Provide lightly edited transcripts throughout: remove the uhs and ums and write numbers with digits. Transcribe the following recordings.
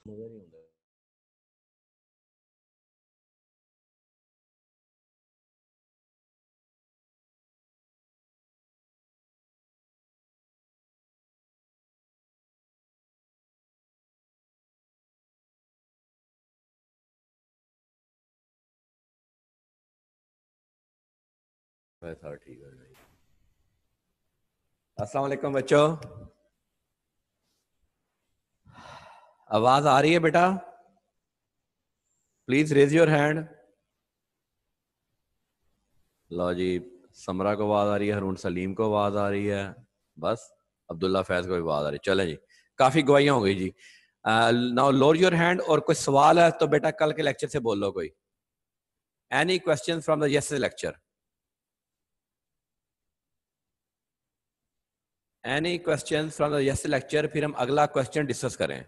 मजा नहीं आता। था ठीक है भाई। अस्सलाम वालेकुम बच्चों, आवाज आ रही है बेटा? Please raise your hand. लो जी, समरा को आवाज आ रही है, हरून सलीम को आवाज आ रही है, बस अब्दुल्ला फैज को भी आवाज आ रही है। चलें जी, काफी गवाहियां हो गई जी। Now lower your hand. और कोई सवाल है तो बेटा कल के लेक्चर से बोल लो कोई। Any question from the yesterday lecture? Any question from the yesterday lecture? फिर हम अगला क्वेश्चन डिस्कस करें।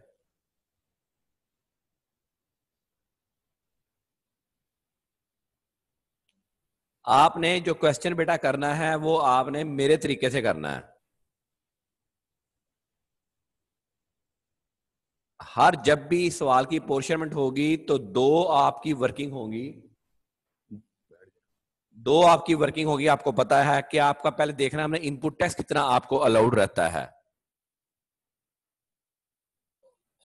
आपने जो क्वेश्चन बेटा करना है वो आपने मेरे तरीके से करना है। हर जब भी सवाल की पोर्शनमेंट होगी तो दो आपकी वर्किंग होगी, आपको पता है कि आपका पहले देखना हमने इनपुट टेक्स्ट कितना आपको अलाउड रहता है,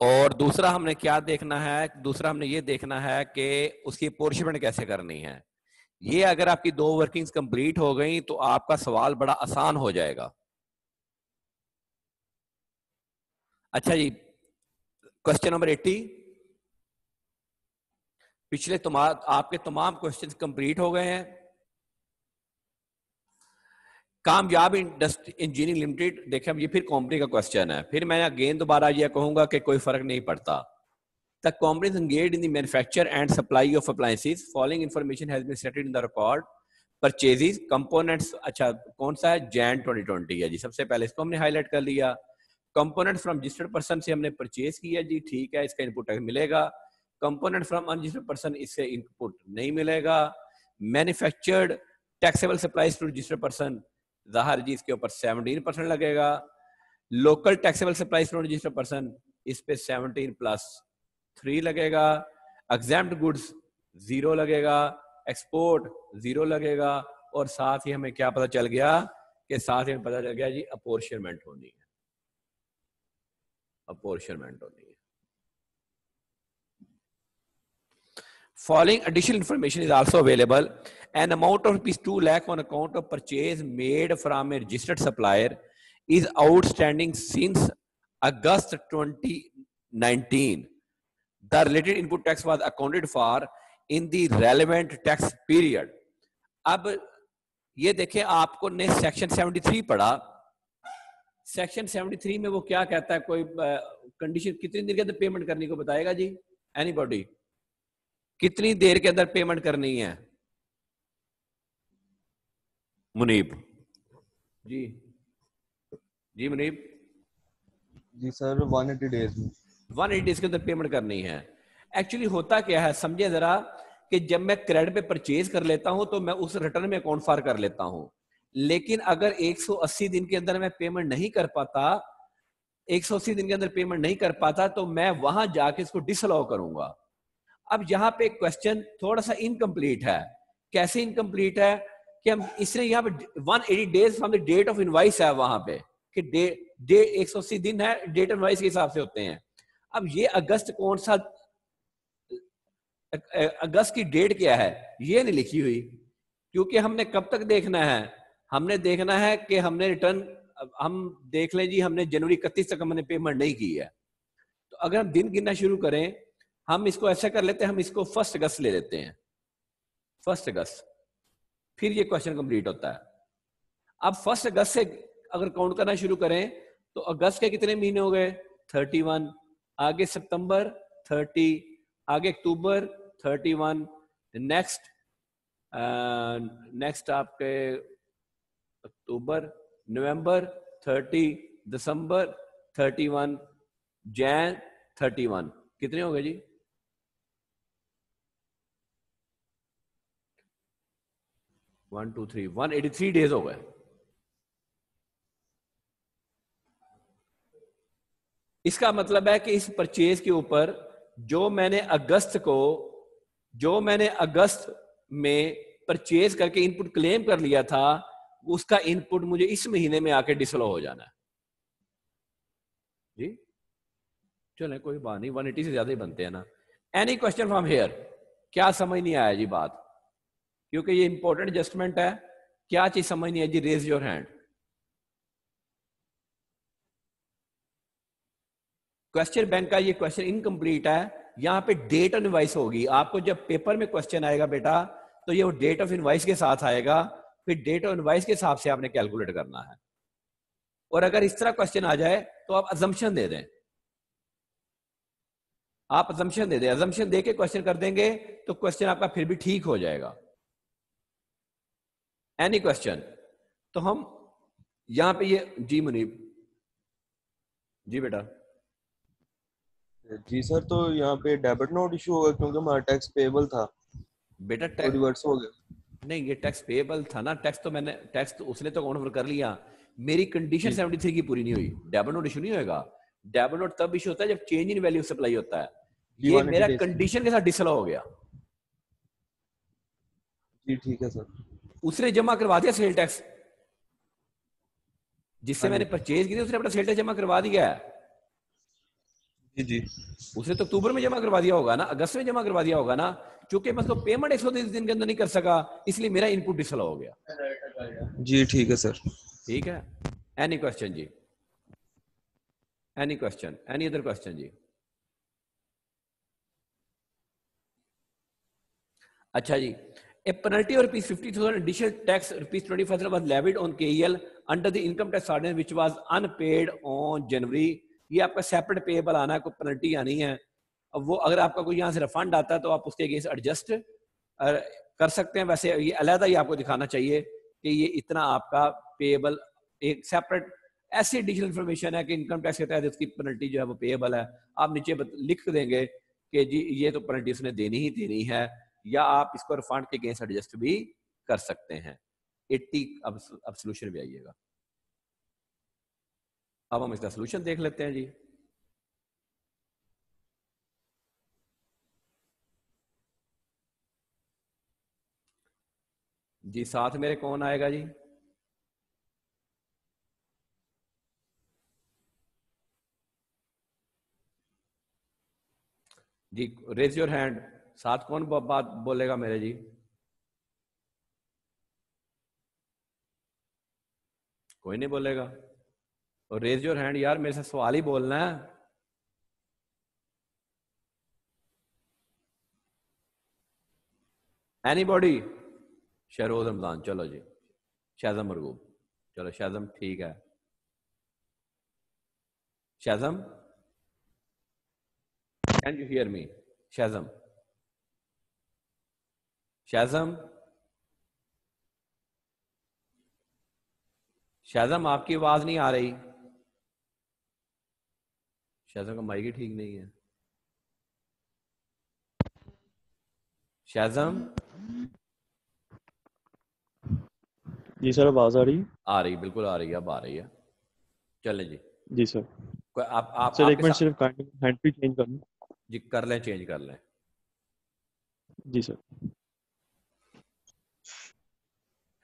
और दूसरा हमने क्या देखना है, दूसरा हमने ये देखना है कि उसकी पोर्शनमेंट कैसे करनी है। ये अगर आपकी दो वर्किंग्स कंप्लीट हो गई तो आपका सवाल बड़ा आसान हो जाएगा। अच्छा जी, क्वेश्चन नंबर 80। पिछले आपके तमाम क्वेश्चंस कंप्लीट हो गए हैं। कामयाब इंजीनियरिंग लिमिटेड, देखिए अब ये फिर कंपनी का क्वेश्चन है, फिर मैं अगेन दोबारा ये कहूंगा कि कोई फर्क नहीं पड़ता। The company is engaged in the manufacture and supply of appliances, following information has been stated in the record. Purchases components, अच्छा कौन सा है? जैन 2020 है जी। सबसे पहले इसको हमने हाईलाइट कर लिया। कंपोनेंट फ्रॉम रजिस्टर्ड पर्सन से हमने परचेज किया जी, ठीक है, इसका इनपुट मिलेगा। कंपोनेंट फ्रॉम अनरजिस्टर्ड पर्सन, इससे इनपुट नहीं मिलेगा। Manufactured taxable supplies to registered person, जाहिर जी इसके ऊपर 17% लगेगा। Local taxable supplies to registered person, इस पे 17+3 लगेगा। एग्जैम्प्ट गुड्स 0 लगेगा, एक्सपोर्ट 0 लगेगा, और साथ ही हमें क्या पता चल गया कि साथ ही हमें पता चल गया जी अपोर्शनमेंट होनी है, अपोर्शनमेंट होनी है। Following additional information is also available. An amount of rupees 2 lakh on account of purchase made from a registered supplier is outstanding since August 2019. The related input tax was accounted for in the relevant tax period. अब ये देखें, आपको ने section 73 पढ़ा। Section 73 में वो क्या कहता है? कोई कंडीशन कितनी देर के अंदर पेमेंट करने को बताएगा जी? एनीबॉडी? कितनी देर के अंदर पेमेंट करनी है? मुनीब जी, जी मुनीब जी सर, 180 डेज में 180 डेज के अंदर पेमेंट करनी है। एक्चुअली होता क्या है समझे जरा, कि जब मैं क्रेडिट पे परचेज कर लेता हूं तो मैं उस रिटर्न में अकाउंट फॉर कर लेता हूं, लेकिन अगर 180 दिन के अंदर मैं पेमेंट नहीं कर पाता, 180 दिन के अंदर पेमेंट नहीं कर पाता, तो मैं वहां जाके इसको डिसअलाउ करूंगा। अब यहाँ पे क्वेश्चन थोड़ा सा इनकम्प्लीट है। कैसे इनकम्प्लीट है? कि हम इसने यहाँ पे 180 days from the date of invoice है वहां पे, कि डे 180 दिन है, डेट इनवाइस के हिसाब से होते हैं। अब ये अगस्त कौन सा, अगस्त की डेट क्या है ये नहीं लिखी हुई, क्योंकि हमने कब तक देखना है? हमने देखना है कि हमने रिटर्न, हम देख लें जी, हमने जनवरी 31 तक हमने पेमेंट नहीं की है, तो अगर हम दिन गिनना शुरू करें, हम इसको ऐसा कर लेते हैं, हम इसको 1 अगस्त ले लेते हैं, 1 अगस्त, फिर ये क्वेश्चन कंप्लीट होता है। अब 1 अगस्त से अगर काउंट करना शुरू करें तो अगस्त के कितने महीने हो गए? 31, आगे सितंबर 30, आगे अक्टूबर 31, नेक्स्ट नेक्स्ट आपके अक्टूबर, नवंबर 30, दिसंबर 31, जैन 31, कितने हो गए जी? 1 2 3 183 डेज हो गए। इसका मतलब है कि इस परचेज के ऊपर जो मैंने अगस्त में परचेज करके इनपुट क्लेम कर लिया था, उसका इनपुट मुझे इस महीने में आके डिसलो हो जाना है जी। चले कोई बात नहीं, 180 से ज्यादा ही बनते हैं ना। Any question from here? क्या समझ नहीं आया जी बात? क्योंकि ये इंपॉर्टेंट एडजस्टमेंट है। क्या चीज समझ नहीं है जी? Raise your hand. Question bank का ये क्वेश्चन इनकम्प्लीट है। यहां पे डेट ऑफ इनवाइस होगी। आपको जब पेपर में क्वेश्चन आएगा बेटा, तो ये वो डेट ऑफ इनवाइस के साथ आएगा, फिर डेट ऑफ इनवाइस के हिसाब से आपने कैलकुलेट करना है। और अगर इस तरह क्वेश्चन आ जाए तो आप अजम्पशन दे दें, आप अजम्पशन दे दें, अजम्पशन दे के क्वेश्चन कर देंगे तो क्वेश्चन आपका फिर भी ठीक हो जाएगा। Any question? तो हम यहां पे ये जी मुनीब जी बेटा। जी सर, तो यहाँ पे डेबिट नोट इशू होगा क्योंकि हमारा टैक्स पेबल था, बेटा तो रिवर्स हो गया। नहीं, ये टैक्स पेएबल था ना। टैक्स तो मैंने टैक्स तो उसने तो अकाउंट कर लिया। मेरी कंडीशन 73 की पूरी नहीं हुई। डेबिट नोट इशू नहीं होगा। डेबिट नोट तब इशू होता है जब चेंज इन वैल्यू सप्लाई होता है। ये मेरा कंडीशन के साथ डिसअलाउ हो गया। जी ठीक है सर। उसने जमा करवा दिया सेल टैक्स, जिससे हाँ मैंने जी। परचेज की थी, उसने अपना सेल टैक्स जमा करवा दिया है। जी जी। उसने तो अक्टूबर में जमा करवा दिया होगा ना, अगस्त में जमा करवा दिया होगा ना। चूंकि मैं उसको पेमेंट 130 दिन के अंदर नहीं कर सका, इसलिए मेरा इनपुट डिसअलाउ हो गया। जी ठीक है सर। ठीक है। एनी क्वेश्चन जी? Any question? Any other question जी? अच्छा जी। A penalty of rupees 50,000 additional tax rupees 25,000 was levied on KEL under the income tax ordinance which was unpaid on January। ये आपका सेपरेट पेएबल आना है, कोई पेनल्टी आनी है। अब वो अगर आपका कोई यहाँ से रिफंड आता है तो आप उसके अगेंस्ट एडजस्ट कर सकते हैं। वैसे ये अलहदा ही आपको दिखाना चाहिए कि ये इतना आपका पेएबल एक सेपरेट ऐसी एडिशनल इन्फॉर्मेशन है कि इनकम टैक्स के तहत उसकी पेनल्टी जो है वो पेएबल है। आप नीचे लिख देंगे कि जी ये तो पेनल्टी उसने देनी ही देनी है, या आप इसको रिफंड के अगेंस्ट एडजस्ट भी कर सकते हैं। 80 अब सोल्यूशन भी आइएगा। अब हम इसका सोल्यूशन देख लेते हैं जी। जी साथ मेरे कौन आएगा जी? जी रेज योर हैंड। साथ कौन बात बोलेगा मेरे जी? कोई नहीं बोलेगा। और रेज योर हैंड यार, मेरे से सवाल ही बोलना है। एनीबॉडी? शहरोज रमजान, चलो जी। शाज़म मरगूब, चलो शाज़म ठीक है। Shazam, can you hear me? Shazam, Shazam, Shazam आपकी आवाज नहीं आ रही। शाज़म का माइक ही ठीक नहीं है। शाज़म? जी सर, आवाज आ रही? आ रही, बिल्कुल आ रही है, अब आ रही है। चले जी। जी सर। आप सर एक मिनट सिर्फ हैंड फ्री चेंज कर लूं। जी कर लें, चेंज कर लें। जी सर।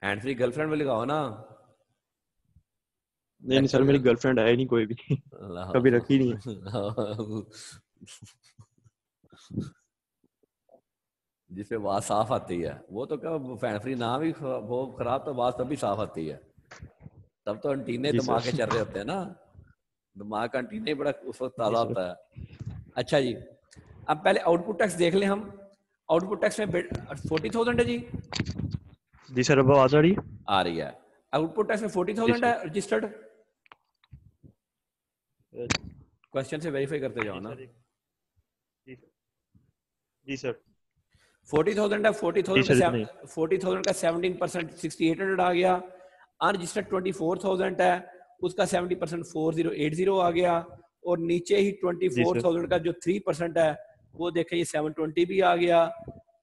हैंड फ्री गर्लफ्रेंड में लगाओ ना। नहीं सर, मेरी गर्लफ्रेंड है नहीं कोई भी, कभी रखी नहीं है। जिसपे आवाज साफ आती है वो तो क्या हैंड फ्री ना भी वो खराब, तो आवाज तब भी साफ आती है। तब तो एंटीने दिमाग के चल रहे होते हैं ना, दिमाग का एंटीने बड़ा उस वक्त ताजा होता है। अच्छा जी, अब पहले आउटपुट टैक्स देख लें हम। आउटपुट टैक्स में 40,000 है जी। जी सर, अब आवाज आ रही? आ रही है। आउटपुट टैक्स में 40,000 है रजिस्टर्ड। क्वेश्चन से वेरीफाई करते जाओ ना। जी सर। 40,000 है। 40,000 का 17% 6,800 आ गया। अनरजिस्टर्ड 24,000 है, उसका 70% 4,080 आ गया। और नीचे ही 24,000 का जो 3% है वो देखें, ये 720 भी आ गया।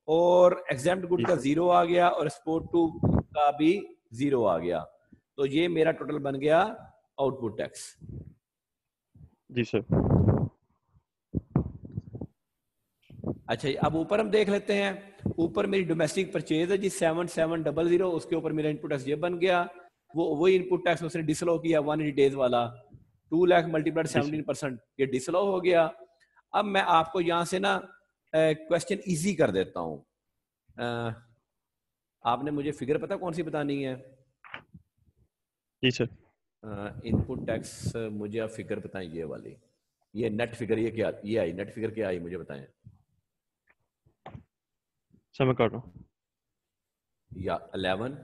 और एग्जाम्प्ट गुड का 0 आ गया, और एक्सपोर्ट टू का भी 0 आ गया। तो ये मेरा टोटल बन गया आउटपुट टैक्स। जी सर। अच्छा जी, अब ऊपर हम देख लेते हैं। ऊपर मेरी डोमेस्टिक परचेज है जी 7700, उसके ऊपर मेरा इनपुट टैक्स ये बन गया। वही इनपुट टैक्स उसने डिसअलाउ किया 180 डेज वाला, 2 लाख मल्टीप्लाइड 17%, ये डिसअलाउ हो गया। अब मैं आपको यहाँ से ना क्वेश्चन इजी कर देता हूँ। आपने मुझे फिगर पता कौन सी बतानी है? जी सर। इनपुट टैक्स मुझे आप फिगर बताएं, ये वाली, ये नेट फिगर, ये क्या, ये आई नेट फिगर क्या आई मुझे बताएं। सर मैं कर रहा हूँ। या 11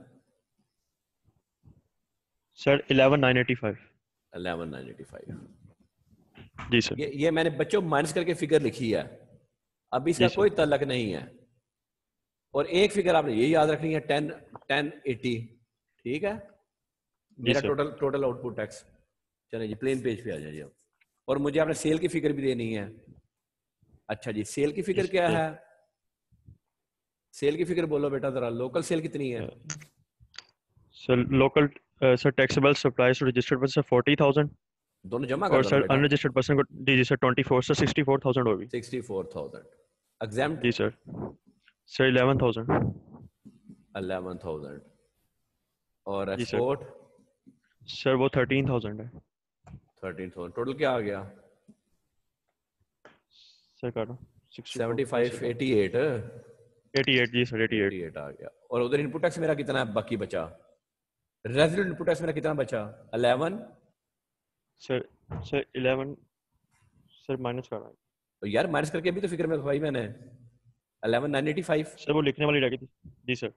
सर 11985। 11985। जी सर। ये मैंने बच्चों माइनस करके फिगर लिखी है, अब इसका जी सर। कोई तल्लक नहीं है। और एक फिगर आपने ये याद रखनी है 1080, ठीक है, जी मेरा सर। Total output tax. चले जी प्लेन पेज पे आ जाइए अब। और मुझे आपने सेल की फिगर भी देनी है। अच्छा जी, सेल की जी फिगर क्या सर। है? सेल की फिगर बोलो बेटा जरा, लोकल सेल कितनी है? Sir local, sir taxable supplies to registered person 40,000, दोनों जमा कर और दो ना सर बेटा। अनरजिस्टर्ड पर्सन को जी सर 24, सर 64,000 होगी। 64,000। एग्जाम्प्ट जी सर। सर 11,000। 11,000। और जी सर। एक्सपोर्ट सर वो 13,000 है। 13,000। टोटल क्या आ गया? सर कर रहा हूँ 64 75 88 88। जी सर 88। 88 आ गया। और उधर इनपुट टैक्स मेरा कितना बाकी बचा? रेजिडेंट इनपुट टैक्स मेरा कितना बचा? 11। सर सर 11, सर माइनस कर रहा है। तो यार माइनस करके अभी तो फिगर में भाई मैंने 11,985। सर वो लिखने वाली रह गई थी। जी सर।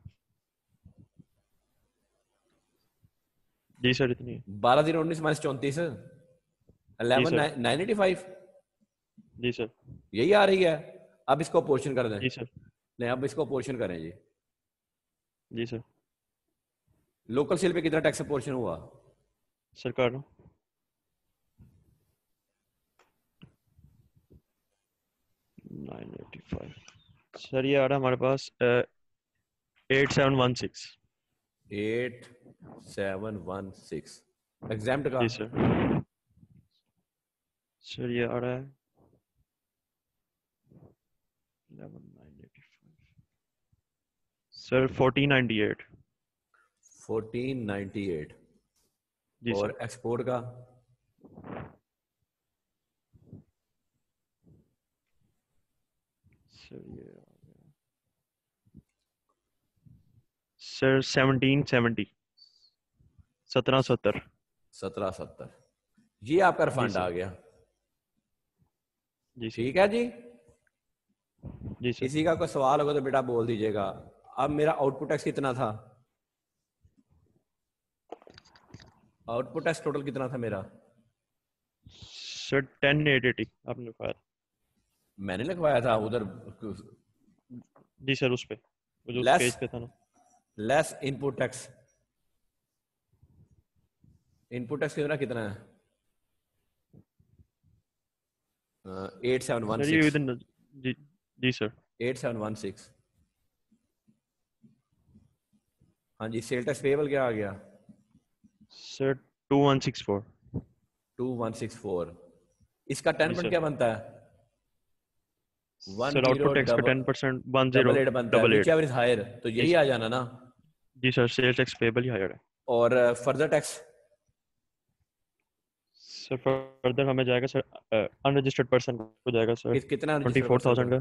जी सर इतनी है। 12,019 माइनस 34, जी सर। 11,985 जी सर। यही आ रही है। अब इसको पोर्शन कर दें। जी सर। नहीं, अब इसको पोर्शन करें जी। जी सर। लोकल सेल पे कितना टैक्स पोर्शन हुआ? सर कर रहा हूँ 985। सर ये आ रहा है हमारे पास 8716। 8716। एग्जाम्प्ट का? जी सर। सर ये आ रहा है 11985। सर 1498। 1498। जी और सर। एक्सपोर्ट का? सर ये आ गया सर 1770। 1770। 1770। ये आपका जी रिफंड आ सर। गया। जी सर। ठीक है जी। जी सर। किसी का कोई सवाल होगा तो बेटा बोल दीजिएगा। अब मेरा आउटपुट टैक्स कितना था? आउटपुट टैक्स टोटल कितना था मेरा? सर 10880 आपने लिखवाया था। मैंने लिखवाया था उधर। जी सर उस पे, वो जो उस लेस पेज पे था ना। Less input tax. Input tax कितना है? सर ये 8716। विद जी। जी सर। 8716। हाँ जी, सेल टैक्स पेबल क्या आ गया? सर 2164। 2164। इसका जी 10% सर। क्या बनता है? सर आउटपुट टैक्स का 10% 10 8 बनता है, विच 88। एवर इज हायर, तो जी यही आ सर। जाना ना। जी सर सेल टैक्स पेबल ही हायर है। और फर्दर टैक्स? सर फर्दर हमें जाएगा सर अनरजिस्टर्ड पर्सन को जाएगा सर कितना रजिस्टर्ड पर्सन को? 24,000 का।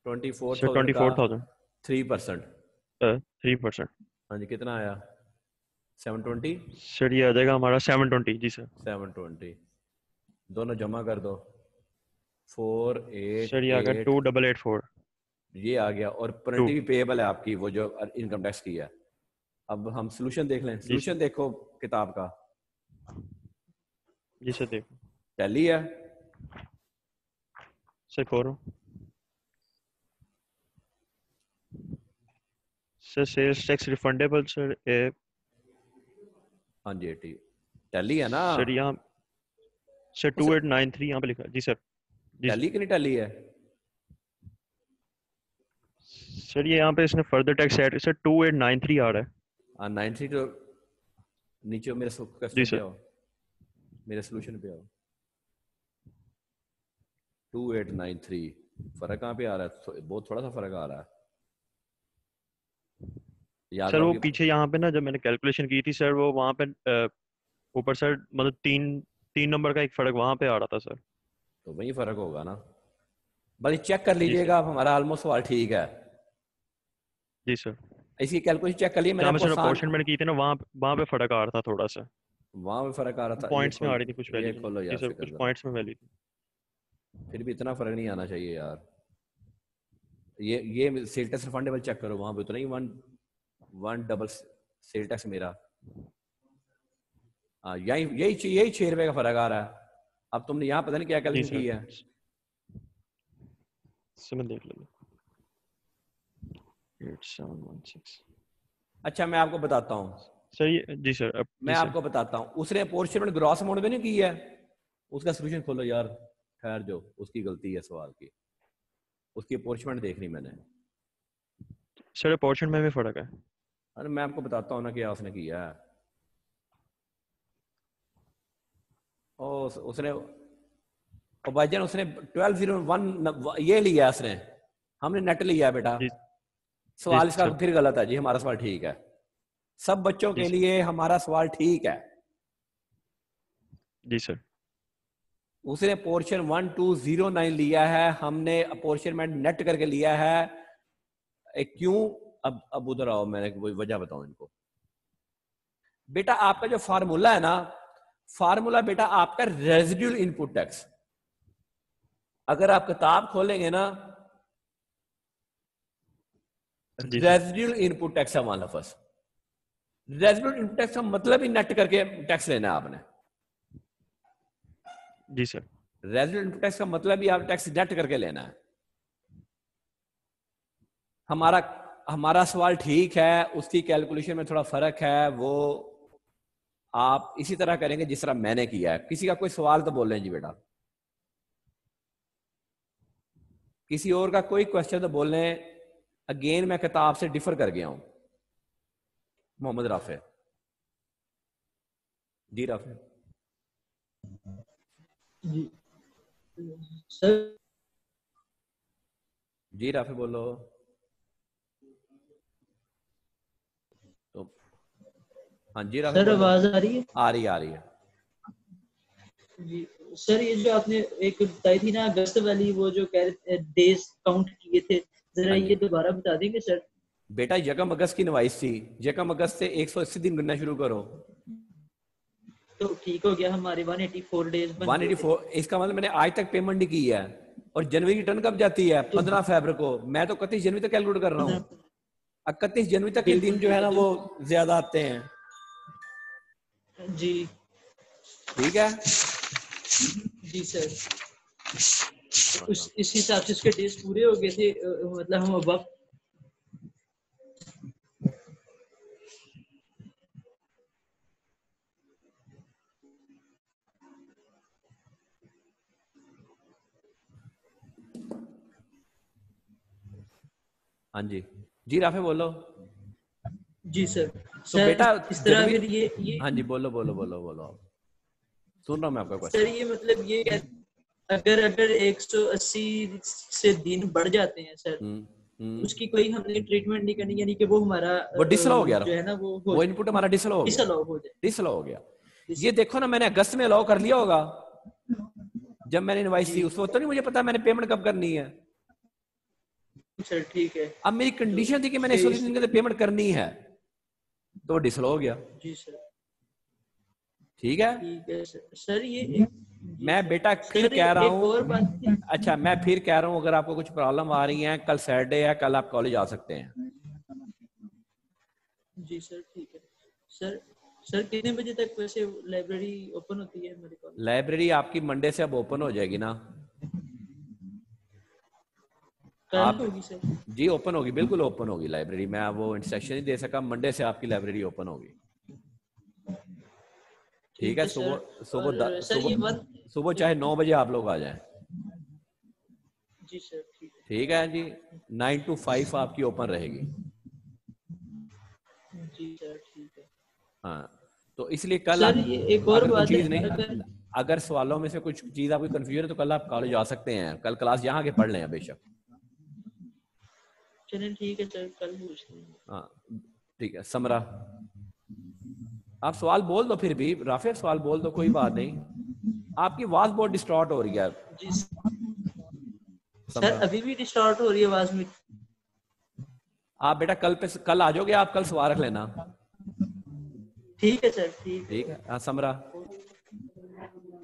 सर 24,000 का 24,000 3%। 3%। हाँ जी, कितना आया? 720। सर ये आ जाएगा हमारा 720। जी सर। 720 दोनों जमा कर दो। सर ये आ गया 488। 2884। ये आ गया। और पेनल्टी 2। भी पेएबल है आपकी, वो जो इनकम टैक्स की है। अब हम सोल्यूशन देख लें। जी सर। सोल्यूशन देखो किताब का। जी सर देखो। टैली है। सर खोल sir sales tax refundable sir हाँ जी, ठीक। टैली है ना? सर यहाँ सर 2893 यहाँ पे लिखा है। जी सर। जी टैली की नहीं टैली है? सर ये यहाँ पे इसने फर्दर टैक्स ऐड सर 2893 आ रहा है। 93 तो नीचे मेरे जी क्वेश्चन पे सर। आओ, मेरे सोल्यूशन पे आओ। 2893 फर्क कहाँ पे आ रहा है? बहुत थोड़ा सा फर्क आ रहा है। याद सर वो रखो पीछे यहाँ पे ना जब मैंने कैलकुलेशन की थी सर, वो वहाँ पे ऊपर सर मतलब तीन नंबर का एक फर्क वहाँ पे आ रहा था सर। तो वही फर्क होगा ना। बस चेक कर जी सर। लीजिएगा, आप हमारा ऑलमोस्ट सवाल ठीक है। जी सर। इसकी कैलकुलेशन चेक कर लिए मैंने जहाँ में आपको सर आसान। अपॉर्चुनिमेंट की थी ना, वहाँ पे फर्क आ रहा था थोड़ा सा। वहां पे फर्क आ रहा था। ये पॉइंट्स में आ खोल, रही थी कुछ ये वैल्यूज में। खोलो जी यार सर, कुछ फिकर। पॉइंट्स में वैल्यू थी। फिर भी इतना फर्क नहीं आना चाहिए यार। ये सेल टैक्स रिफंडेबल चेक करो, वहां पे उतना ही वन डबल सेल टैक्स मेरा। हाँ यही 6 रुपए का फर्क आ रहा है। अब तुमने यहाँ पता नहीं क्या जी कैलकुलेशन सर। की है। सर मैं देख लेता। 8716 अच्छा मैं आपको बताता हूँ। सर ये जी सर अब मैं जी सर। आपको बताता हूँ, उसने अपॉर्चुनिमेंट ग्रॉस अमाउंट में नहीं की है। उसका सोल्यूशन खोलो यार। खैर जो उसकी गलती है सवाल की, उसकी अपॉर्चुनिमेंट देखनी मैंने। सर अपॉर्चुनिटी में भी फर्क है। अरे मैं आपको बताता हूँ ना क्या उसने किया है। उसने भाईजान उसने 1201 ये लिया उसने। हमने नेट लिया बेटा। जी जी सवाल इसका सर। फिर गलत है जी, हमारा सवाल ठीक है। सब बच्चों जी के सर। लिए हमारा सवाल ठीक है। जी सर। उसने पोर्शन 1209 लिया है, हमने अपोर्शनमेंट नेट करके लिया है। क्यों? अब उधर आओ, मैंने कोई वजह बताऊं इनको। बेटा आपका जो फार्मूला है ना, फार्मूला बेटा आपका रेजिडुअल इनपुट टैक्स। अगर आप किताब खोलेंगे ना, जी सर। रेजिडुअल इनपुट टैक्स है वहां लफ्ज। रेजिडुअल इनपुट टैक्स का मतलब ही नेट करके टैक्स लेना है आपने। जी सर। रेजिडुअल इनपुट टैक्स का मतलब ही आप टैक्स नेट करके लेना है। हमारा हमारा सवाल ठीक है, उसकी कैलकुलेशन में थोड़ा फर्क है। वो आप इसी तरह करेंगे जिस तरह मैंने किया है। किसी का कोई सवाल तो बोल रहे हैं जी बेटा, किसी और का कोई क्वेश्चन तो बोल रहे हैं। अगेन मैं किताब से डिफर कर गया हूं। मोहम्मद राफे जी, राफे जी सर। जी, राफे बोलो। तो हाँ जी राफे सर बोलो। आवाज आ रही है? आ रही है। जी सर, ये जो आपने एक बताई थी ना अगस्त वाली, वो जो कह रहे डेज काउंट किए थे, जरा हाँ ये जी दोबारा बता देंगे सर? बेटा, यकम अगस्त की नवाइश थी। यकम अगस्त से 180 दिन गिनना शुरू करो। तो ठीक हो गया, हमारे 184 डेज बन गए थे। 184 इसका मतलब मैंने आज तक पेमेंट नहीं की है। और जनवरी की टर्न कब जाती है? तो 15 फरवरी को। मैं तो 31 जनवरी तक कैलकुलेट कर रहा हूँ। 31 जनवरी तक के दिन बिल्कुल जो है ठीक ना है। वो ज्यादा आते हैं। जी ठीक है। जी सर। इस हिसाब से उसके डेज पूरे हो गए थे, मतलब हम अब हाँ जी जी, राफे बोलो। जी सर। तो सर बेटा इस तरह जनवरी। अगर ये हाँ जी बोलो बोलो बोलो बोलो, सुन रहा हूँ मैं आपका सर, क्वेश्चन। ये मतलब ये अगर अगर 180 से दिन बढ़ जाते हैं सर, उसकी कोई हमने ट्रीटमेंट नहीं करनी, यानी कि वो हमारा वो डिसअलाउ हो गया। जो है ना वो हो वो जाए, इनपुट हमारा डिसअलाउ हो गया। डिसअलाउ हो जाए। डिसअलाउ हो गया। ये देखो ना, मैंने अगस्त में अलाउ कर लिया होगा जब मैंने इनवाइस जी थी। उस वक्त तो नहीं मुझे पता मैंने पेमेंट कब करनी है। सर ठीक है। अब मेरी तो कंडीशन थी कि मैंने इसके 180 दिन के अंदर पेमेंट करनी है, तो डिसअलाउ हो गया। जी सर ठीक है। ठीक है सर। सर ये मैं बेटा फिर सर कह रहा एक और हूं। बात थी। अच्छा मैं फिर कह रहा हूं, अगर आपको कुछ प्रॉब्लम आ रही है, कल सैटरडे है, कल आप कॉलेज आ सकते हैं। जी सर ठीक है। सर सर कितने बजे तक वैसे लाइब्रेरी ओपन होती है हमारे कॉलेज? लाइब्रेरी आपकी मंडे से अब ओपन हो जाएगी ना। कल आप होगी सर? जी ओपन होगी, बिल्कुल ओपन होगी लाइब्रेरी। मैं वो इंस्ट्रक्शन नहीं दे सका। मंडे से आपकी लाइब्रेरी ओपन होगी। ठीक ठीक है। है सर। सुबह सुबह और सर ये सुबह सुबह चाहे 9 बजे आप लोग आ जाएं। जी सर ठीक है। ठीक है जी। 9 to 5 आपकी ओपन रहेगी। जी सर ठीक है। हाँ तो इसलिए कल सर ये एक और अगर कोई बात है, चीज नहीं, अगर अगर सवालों में से कुछ चीज आपको कंफ्यूजन है तो कल आप कॉलेज आ सकते हैं, कल क्लास यहाँ के पढ़ लें बेशक। चलें ठीक है सर, कल पूछते हैं। हाँ ठीक है। समरा आप सवाल बोल दो, फिर भी राफिया सवाल बोल दो, कोई बात नहीं। आपकी आवाज बहुत डिस्टॉर्ट हो रही है जी सर, अभी भी डिस्टॉर्ट हो रही है आवाज में। आप बेटा कल आ जाओगे, आप कल सवाल रख लेना। ठीक है सर, ठीक है। हाँ समरा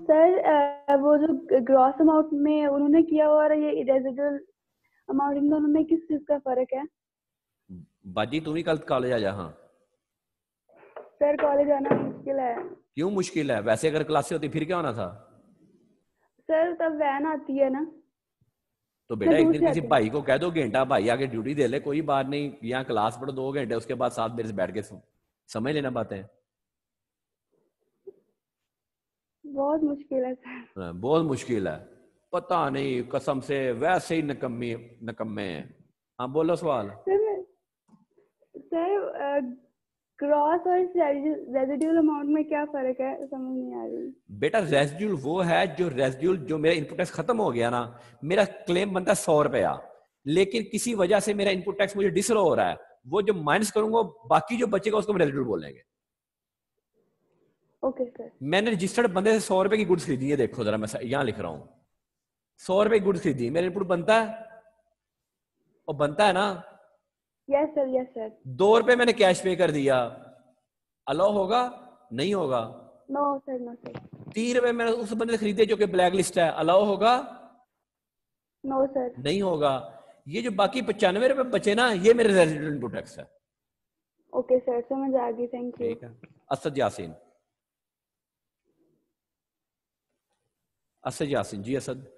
सर, वो जो ग्रॉस अमाउंट में उन्होंने किया हुआ और ये रेजिडुअल अमाउंट, इन दोनों में किस चीज का फर्क है? बाजी तुम ही कल कॉलेज आ जा। हाँ सर कॉलेज आना मुश्किल है। क्यों मुश्किल है? वैसे अगर क्लासेस होती फिर क्या होना था? सर तब वैन आती है ना। तो बेटा एक दिन किसी भाई को कह दो घंटा भाई आके ड्यूटी दे ले, कोई बात नहीं, यहाँ क्लास पढ़ो 2 घंटे, उसके बाद साथ मेरे से बैठ के समझ लेना बातें। बहुत मुश्किल है सर। बहुत मुश्किल है, पता नहीं कसम से वैसे ही नकम्मे हैं। हाँ बोलो सवाल। सर ग्रॉस और रेजिडुअल अमाउंट में क्या फर्क है, समझ नहीं आ रही। बेटा रेजिड्यूल वो है जो मेरा इनपुट टैक्स खत्म हो गया ना, मेरा क्लेम बनता है 100 रुपया, लेकिन किसी वजह से मेरा इनपुट टैक्स मुझे डिसरो हो रहा है, वो जो माइनस करूंगा बाकी जो बचेगा उसको हम रेजिड्यूल बोलेंगे। Okay sir. मैंने रजिस्टर्ड बंदे से 100 रुपए की गुड्स खरीदी है, देखो जरा मैं यहाँ लिख रहा हूँ 100 रुपए की गुड्स खरीदी, मेरा इनपुट बनता है और बनता है ना। Yes sir, yes sir. 2 रुपए मैंने कैश पे कर दिया, अलाउ होगा? नहीं होगा। No sir, no sir. 3 रुपए मैंने उस बंदे से खरीदे जो कि ब्लैक लिस्ट है, अलाउ होगा? No sir. नहीं होगा। ये जो बाकी 95 रुपए बचे ना, ये मेरे रेजिडेंट इनपुट टैक्स है। ओके सर, समझ आ गई, थैंक यू। ठीक है। असद यासीन जी। असद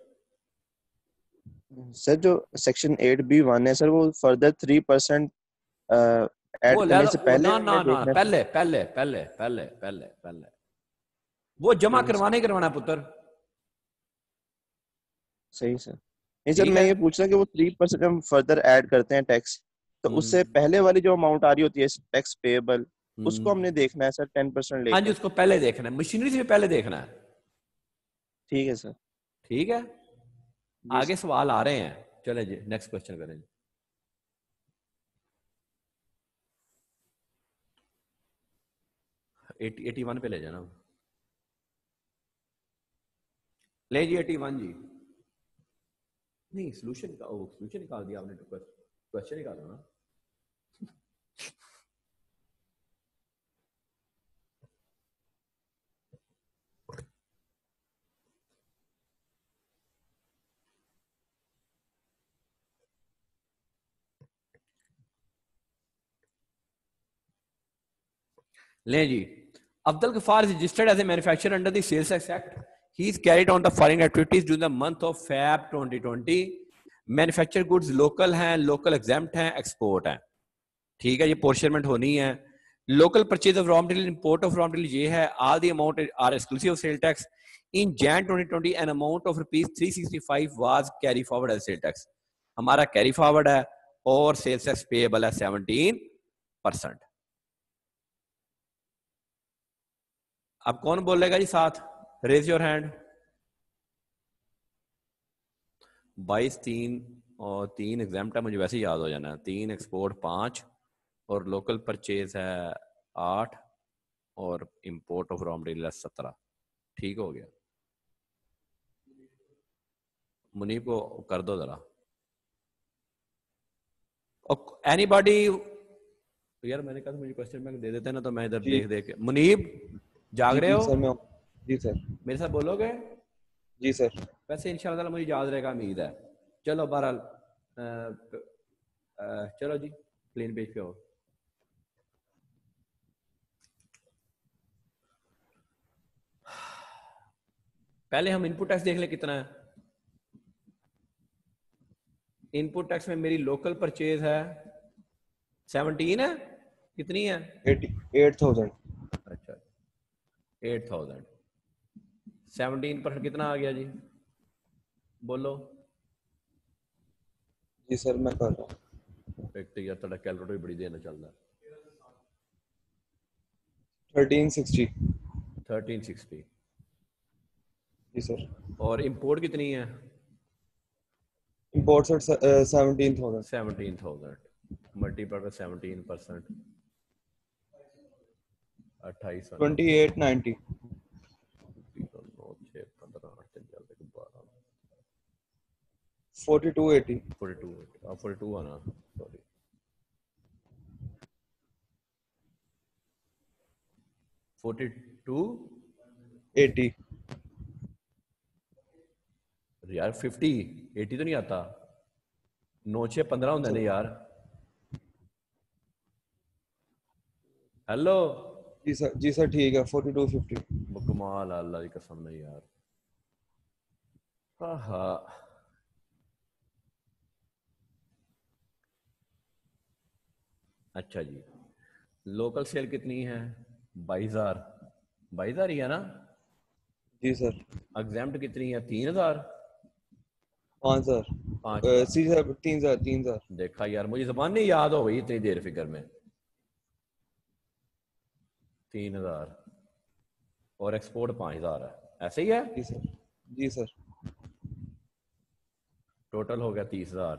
सर जो सेक्शन 8B(1) है सर, वो फर्दर 3% ऐड करने से पहले ना पहले वो जमा करवाना पुत्र। सही सर। नहीं सर, मैं ये पूछ रहा कि वो 3% हम फर्दर ऐड करते हैं टैक्स, तो उससे पहले वाली जो अमाउंट आ रही होती है टैक्स पेएबल, उसको हमने देखना है सर 10% लेकर। हाँ जी, उसको पहले देखना है, मशीनरी से पहले देखना है। ठीक है सर। ठीक है, आगे सवाल आ रहे हैं, चले जी नेक्स्ट क्वेश्चन करें। 81 पे ले जाना। ले जी 81 जी। नहीं सोल्यूशन निकाल दिया आपने, तो क्वेश्चन निकालो ना। ले जी, Abdul Ghaffar is registered as a manufacturer under the Sales Tax Act. He is carried on the following activities during the month of Feb 2020. Manufactured goods local हैं, local exempt हैं, export हैं। ठीक है, ये portionment होनी है। Local purchase of raw material, import of raw material ये है। All the amount are exclusive of sale tax. In Jan 2020, an amount of rupees 365 was carry forward as sale tax. हमारा carry forward है और sales tax payable है 17%। अब कौन बोलेगा जी साथ? Raise your hand. 22, 3 और 3 एग्जाम्प्ट है, मुझे वैसे ही याद हो जाना है। 3 एक्सपोर्ट 5 और लोकल परचेज है 8 और इंपोर्ट ऑफ रॉ मटेरियल 17। ठीक हो गया। मुनीब को कर दो जरा। एनीबॉडी? यार मैंने कहा मुझे क्वेश्चन बैंक दे देते ना, तो मैं इधर देख के। मुनीब जाग रहे हो? सर जी सर। मेरे साथ बोलोगे? जी सर। वैसे इंशाल्लाह ताला मुझे याद रहेगा, उम्मीद है। चलो बहरहाल चलो जी प्लेन पेज पे हो। पहले हम इनपुट टैक्स देख ले कितना है। इनपुट टैक्स में मेरी लोकल परचेज है 17 है। कितनी है? 8,000। अच्छा 8,000। 17% कितना आ गया जी? बोलो। जी सर मैं कर रहा हूँ। एक तो यार तेरा कैलकुलेटर बड़ी देर ना चलता। 1360। 1360। जी सर। और इंपोर्ट कितनी है? Import sir 17,000। 17,000 multiply by 17%, 28 2890। 4280। 42 आना, सॉरी 42 80। यार 50 80 तो नहीं आता, 9 6 15 होंगे ना यार। हेलो जी सर ठीक है 4250। कमाल है, अल्लाह की कसम नहीं यार। हाँ अच्छा जी, लोकल सेल कितनी है? 22,000, 22,000 ही है ना? जी सर। एग्जाम्प्ट कितनी है? 3,000, 5000। 5,000। सी सर 3000। 3000। देखा यार, मुझे जबान नहीं याद हो गई इतनी देर फिक्र में। 3,000 और एक्सपोर्ट 5,000 है, ऐसे ही है। जी सर। जी सर। टोटल हो गया 30,000।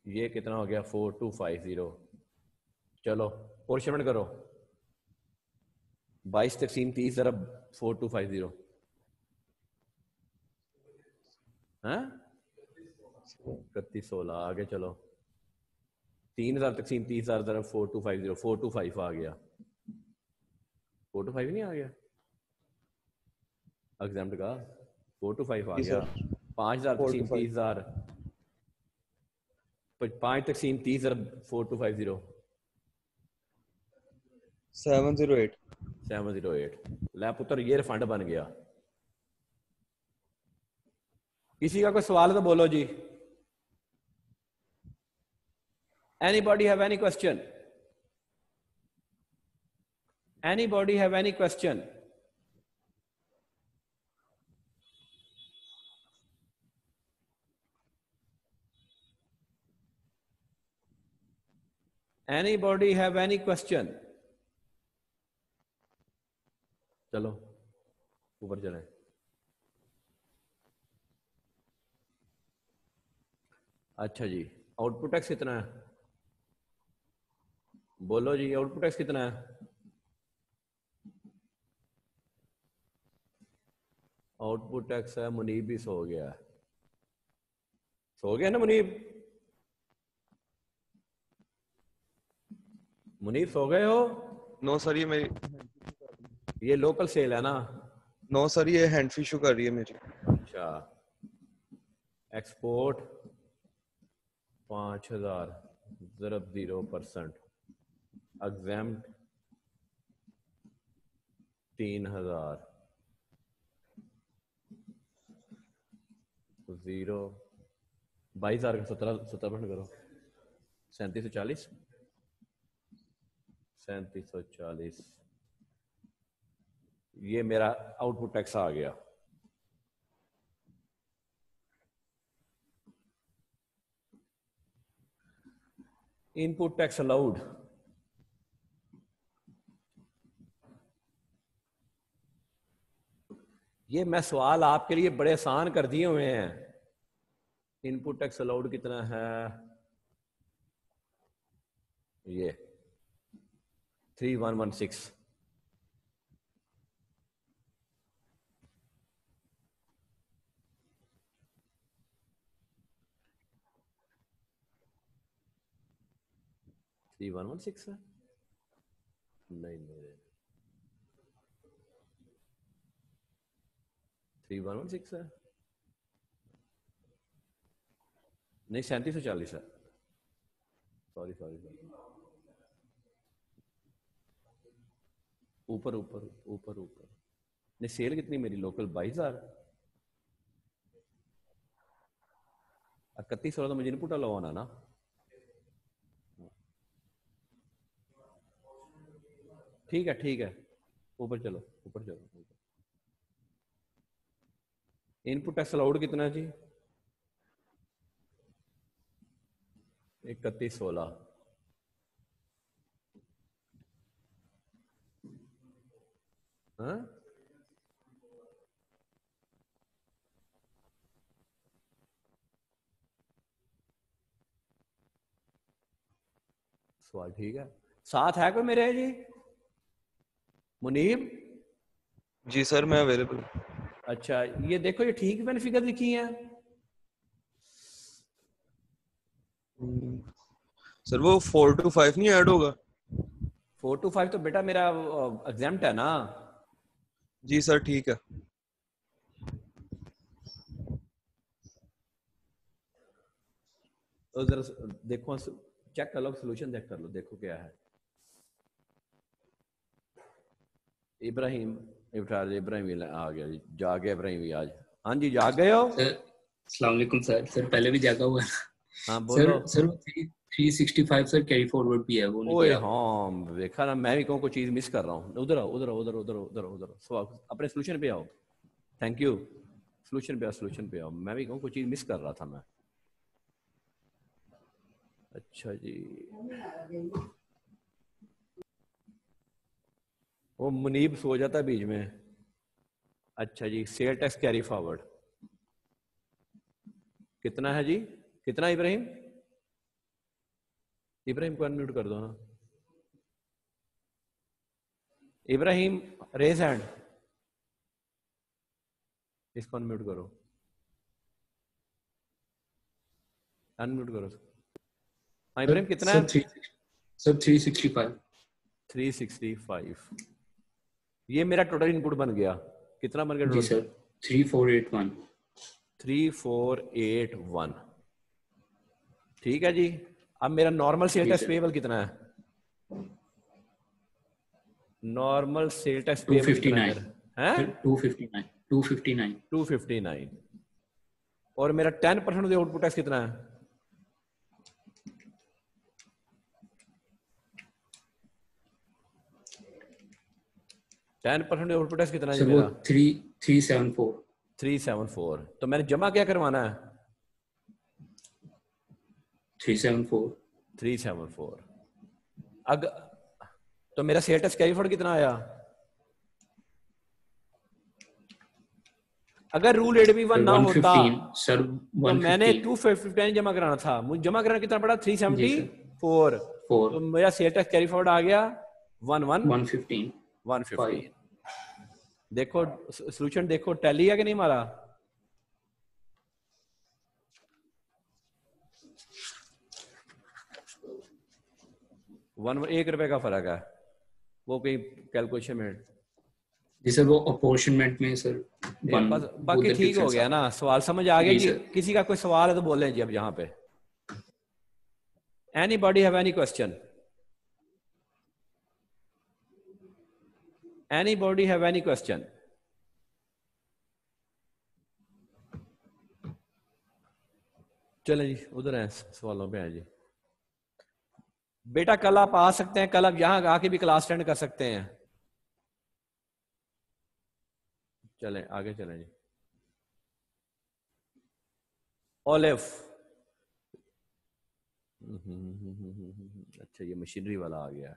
ये कितना हो गया? 4250। चलो पोर्शनमेंट करो, 22 तकसीम 30 ज़रा 4250 है 3116। आगे चलो, 3,000 तकसीम 30,000 ज़रा 4250, 425 आ गया। 425 नहीं आ गया एग्जाम्प्ट का? 425 आ जी गया। सर 5,000 तकसीम 425। 30,000, 5 तकसीम 30 ज़रा 4250 708। 708। लै पुत्र ये रिफंड बन गया। किसी का कोई सवाल है तो बोलो जी। Anybody have any question? Anybody have any question? Anybody have any question? चलो ऊपर चलें। अच्छा जी, आउटपुट टैक्स कितना है? बोलो जी, आउटपुट टैक्स कितना है? आउटपुट टैक्स है, मुनीब भी सो गया है। सो गया ना मुनीब? मुनीब सो गए हो? नो सर ये मेरी, ये लोकल सेल है ना? नो सर ये हैंड फी शो कर रही है मेरी। अच्छा, एक्सपोर्ट 5,000 ज़रब 0%, एग्जाम्प्ट 3,000, 0 22,000 का 17% करो, 3740, 3740। ये मेरा आउटपुट टैक्स आ गया। इनपुट टैक्स अलाउड, ये मैं सवाल आपके लिए बड़े आसान कर दिए हुए हैं। इनपुट टैक्स अलाउड कितना है? ये 3116। थ्री वन वन सिक्स है? नहीं नहीं, 3116 है? नहीं 3740 है। सॉरी सॉरी सॉरी, ऊपर ऊपर ऊपर ऊपर। नहीं सेल कितनी मेरी लोकल? 22,000। 3116 तो मुझे इनपुट अलाउ होना ना। ठीक है, ऊपर चलो ऊपर चलो। इनपुट टैक्स अलाउड कितना जी? 3116। हाँ सवाल ठीक है। साथ है कोई मेरे जी? मुनीब? जी सर मैं अवेलेबल। अच्छा ये देखो, ये ठीक मैंने फिगर लिखी है। सर वो 4 to 5 नहीं ऐड होगा? 4 to 5 तो बेटा मेरा एग्जाम्प्ट है ना। जी सर ठीक है। तो जरा देखो, चेक कर लो, सोल्यूशन चेक कर लो, देखो क्या है। इब्राहिम इब्राहिम आ गया जी, जाग गया इब्राहिम भी आज। हाँ जी जाग गए हो? सर अस्सलाम वालेकुम सर। सर पहले भी जागा हुआ है। हाँ बोलो। सर 365 सर कैरी फॉरवर्ड भी है, वो नहीं ओए किया। हाँ देखा ना, मैं भी कहूँ कोई चीज मिस कर रहा हूँ। उधर आओ, उधर आओ, उधर उधर उधर उधर सवाल अपने सोल्यूशन पे आओ। Thank you. सोल्यूशन पे आओ। मैं भी कहूँ कोई चीज मिस कर रहा था मैं। अच्छा जी, वो मुनीब सो जाता है बीच में। अच्छा जी, सेल टैक्स कैरी फॉरवर्ड कितना है जी? कितना इब्राहिम? इब्राहिम को अनम्यूट कर दो ना। इब्राहिम रेज हैंड, इसको अनम्यूट करो, अनम्यूट करो। हाँ इब्राहिम कितना है? सर 365। 365। ये मेरा टोटल इनपुट बन गया। कितना बन गया जी टोटल? सर 3481। 3481। ठीक है जी। अब मेरा नॉर्मल सेल टैक्स पेएबल कितना है? नॉर्मल सेल टैक्स पेएबल कितना है? 259। 259। और मेरा 10% आउटपुट टैक्स कितना है? आउटपुट टैक्स कितना है सर वो मेरा? 374। 374। तो मैंने जमा क्या करवाना है? 374। अगर तो मेरा सेल टैक्स कैरी फॉरवर्ड कितना आया? अगर रूल 8B1 ना होता सर तो मैंने 259 जमा कराना था। मुझे जमा कराना कितना पड़ा? 374। तो मेरा सेल टैक्स कैरी फॉरवर्ड आ गया 115। देखो सोल्यूशन देखो, टैली है कि नहीं हमारा? ₹1 का फर्क है, वो कहीं कैलकुलेशन में। जी सर वो अपॉर्शनमेंट में सर बाकी ठीक हो गया ना? सवाल समझ आ गया जी? किसी का कोई सवाल है तो बोलें जी। अब यहाँ पे anybody have any question? Anybody have any question? चले जी, उधर है सवालों पे है जी। बेटा कल आप आ सकते हैं, कल आप यहां आके भी क्लास अटेंड कर सकते हैं। चले आगे चलें जी। ओलिव, अच्छा ये मशीनरी वाला आ गया।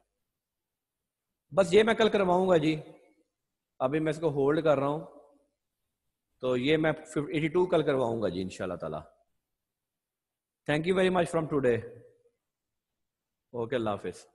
बस ये मैं कल करवाऊंगा जी। अभी मैं इसको होल्ड कर रहा हूं, तो ये मैं 82 कल करवाऊंगा जी इंशाल्लाह ताला। Thank you very much from today. Okay, Allah Hafiz.